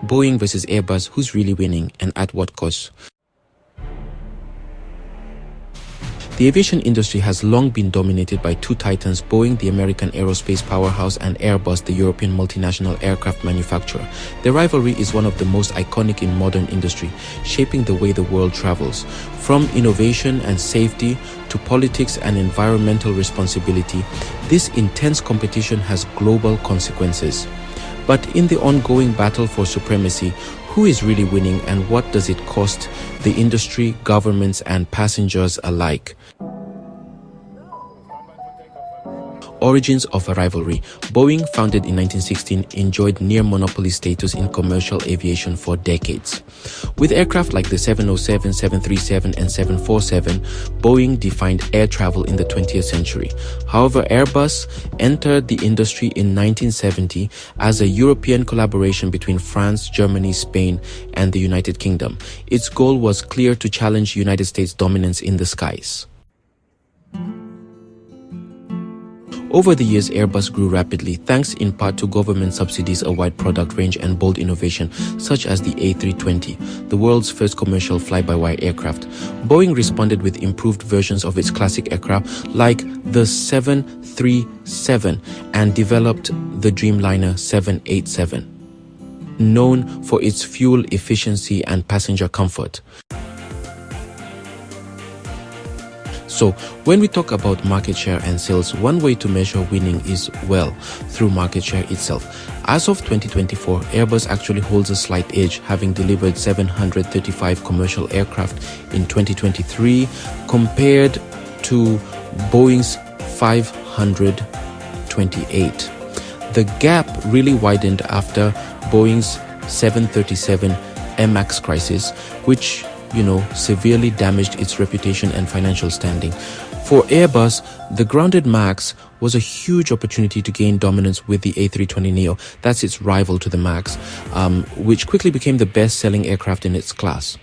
Boeing versus Airbus, who's really winning and at what cost? The aviation industry has long been dominated by two titans, Boeing, the American aerospace powerhouse, and Airbus, the European multinational aircraft manufacturer. The rivalry is one of the most iconic in modern industry, shaping the way the world travels. From innovation and safety to politics and environmental responsibility, this intense competition has global consequences. But in the ongoing battle for supremacy, who is really winning and what does it cost the industry, governments, and passengers alike? Origins of a rivalry. Boeing, founded in 1916, enjoyed near monopoly status in commercial aviation for decades. With aircraft like the 707, 737, and 747, Boeing defined air travel in the 20th century. However, Airbus entered the industry in 1970 as a European collaboration between France, Germany, Spain, and the United Kingdom. Its goal was clear: to challenge United States dominance in the skies. Over the years, Airbus grew rapidly, thanks in part to government subsidies, a wide product range, and bold innovation, such as the A320, the world's first commercial fly-by-wire aircraft. Boeing responded with improved versions of its classic aircraft, like the 737, and developed the Dreamliner 787, known for its fuel efficiency and passenger comfort. So, when we talk about market share and sales, one way to measure winning is, well, through market share itself. As of 2024, Airbus actually holds a slight edge, having delivered 735 commercial aircraft in 2023 compared to Boeing's 528. The gap really widened after Boeing's 737 MAX crisis, which severely damaged its reputation and financial standing. For Airbus, the grounded MAX was a huge opportunity to gain dominance with the A320neo, that's its rival to the MAX, which quickly became the best-selling aircraft in its class.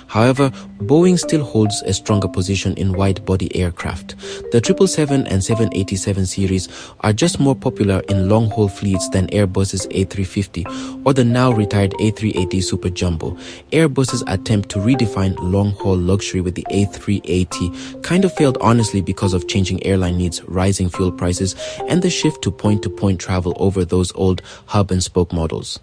However, Boeing still holds a stronger position in wide-body aircraft. The 777 and 787 series are just more popular in long-haul fleets than Airbus's A350 or the now-retired A380 Super Jumbo. Airbus's attempt to redefine long-haul luxury with the A380 kind of failed, honestly, because of changing airline needs, rising fuel prices, and the shift to point-to-point travel over those old hub-and-spoke models.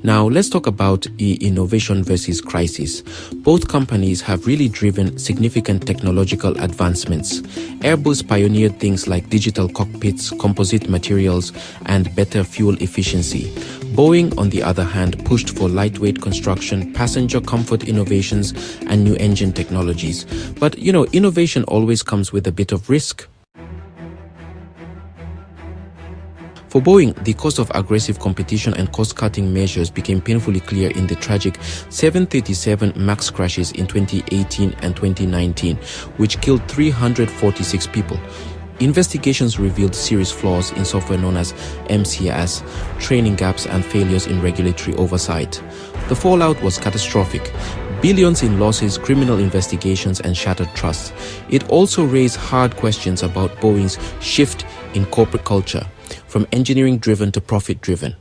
Now, let's talk about innovation versus crisis. Both companies have really driven significant technological advancements. Airbus pioneered things like digital cockpits, composite materials, and better fuel efficiency. Boeing, on the other hand, pushed for lightweight construction, passenger comfort innovations, and new engine technologies. But, innovation always comes with a bit of risk. For Boeing, the cost of aggressive competition and cost-cutting measures became painfully clear in the tragic 737 MAX crashes in 2018 and 2019, which killed 346 people. Investigations revealed serious flaws in software known as MCAS, training gaps, and failures in regulatory oversight. The fallout was catastrophic. Billions in losses, criminal investigations, and shattered trust. It also raised hard questions about Boeing's shift in corporate culture, from engineering-driven to profit-driven.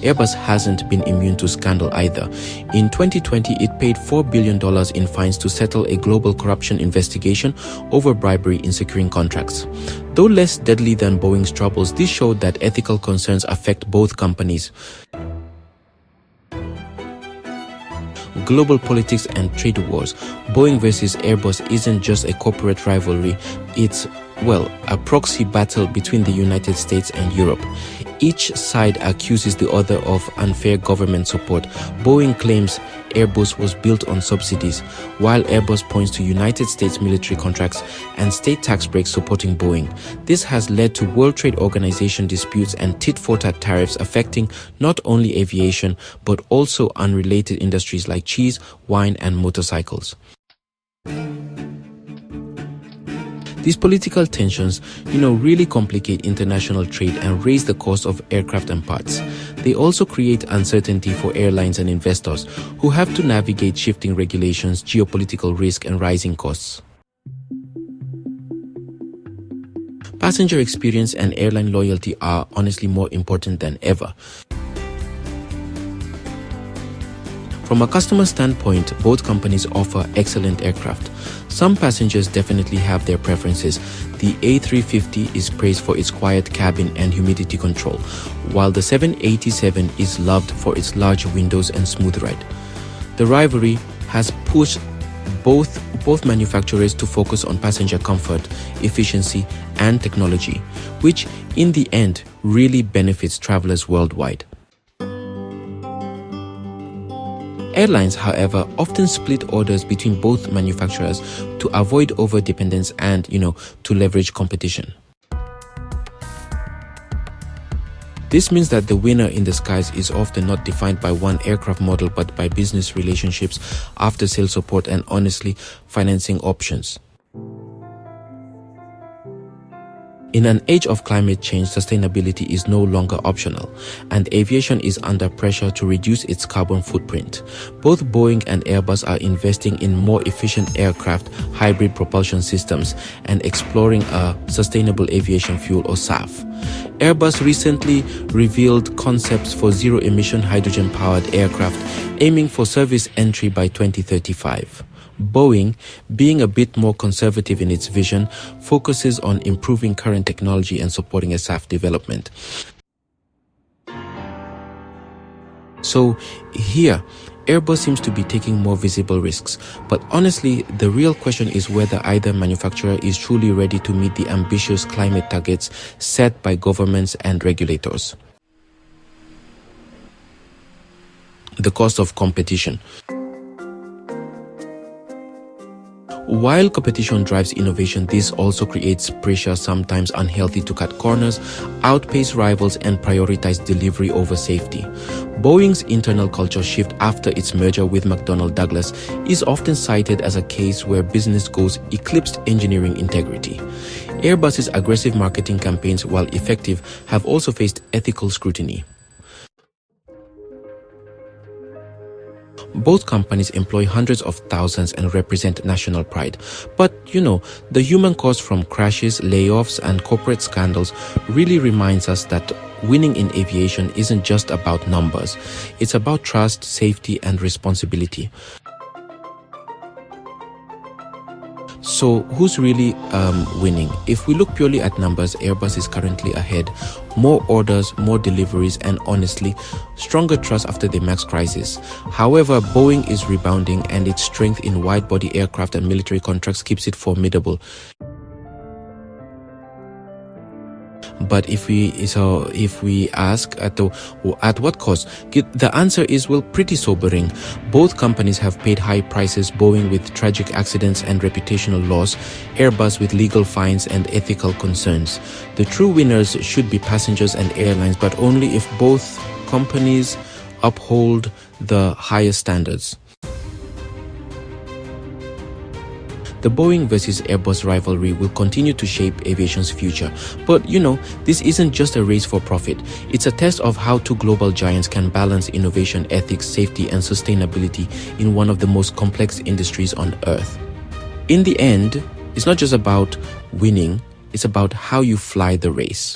Airbus hasn't been immune to scandal either. In 2020, it paid $4 billion in fines to settle a global corruption investigation over bribery in securing contracts. Though less deadly than Boeing's troubles, this showed that ethical concerns affect both companies. Global politics and trade wars. Boeing versus Airbus isn't just a corporate rivalry, it's, a proxy battle between the United States and Europe. Each side accuses the other of unfair government support. Boeing claims Airbus was built on subsidies, while Airbus points to United States military contracts and state tax breaks supporting Boeing. This has led to World Trade Organization disputes and tit-for-tat tariffs affecting not only aviation, but also unrelated industries like cheese, wine, and motorcycles. These political tensions, really complicate international trade and raise the cost of aircraft and parts. They also create uncertainty for airlines and investors who have to navigate shifting regulations, geopolitical risk, and rising costs. Passenger experience and airline loyalty are honestly more important than ever. From a customer standpoint, both companies offer excellent aircraft. Some passengers definitely have their preferences. The A350 is praised for its quiet cabin and humidity control, while the 787 is loved for its large windows and smooth ride. The rivalry has pushed both manufacturers to focus on passenger comfort, efficiency, and technology, which in the end really benefits travelers worldwide. Airlines, however, often split orders between both manufacturers to avoid over-dependence and, to leverage competition. This means that the winner in the skies is often not defined by one aircraft model but by business relationships, after-sales support, and honestly, financing options. In an age of climate change, sustainability is no longer optional, and aviation is under pressure to reduce its carbon footprint. Both Boeing and Airbus are investing in more efficient aircraft, hybrid propulsion systems, and exploring a sustainable aviation fuel or SAF. Airbus recently revealed concepts for zero-emission hydrogen-powered aircraft, aiming for service entry by 2035. Boeing, being a bit more conservative in its vision, focuses on improving current technology and supporting a SAF development. So here, Airbus seems to be taking more visible risks, but honestly, the real question is whether either manufacturer is truly ready to meet the ambitious climate targets set by governments and regulators. The cost of competition. While competition drives innovation, this also creates pressure, sometimes unhealthy, to cut corners, outpace rivals, and prioritize delivery over safety. Boeing's internal culture shift after its merger with McDonnell Douglas is often cited as a case where business goals eclipsed engineering integrity. Airbus's aggressive marketing campaigns, while effective, have also faced ethical scrutiny. Both companies employ hundreds of thousands and represent national pride. But, the human cost from crashes, layoffs, and corporate scandals really reminds us that winning in aviation isn't just about numbers. It's about trust, safety, and responsibility. So who's really winning? If we look purely at numbers, Airbus is currently ahead. More orders, more deliveries, and honestly, stronger trust after the MAX crisis. However, Boeing is rebounding, and its strength in wide-body aircraft and military contracts keeps it formidable. But if we ask at what cost, the answer is, pretty sobering. Both companies have paid high prices, Boeing with tragic accidents and reputational loss, Airbus with legal fines and ethical concerns. The true winners should be passengers and airlines, but only if both companies uphold the highest standards. The Boeing versus Airbus rivalry will continue to shape aviation's future. But this isn't just a race for profit. It's a test of how two global giants can balance innovation, ethics, safety, and sustainability in one of the most complex industries on Earth. In the end, it's not just about winning, it's about how you fly the race.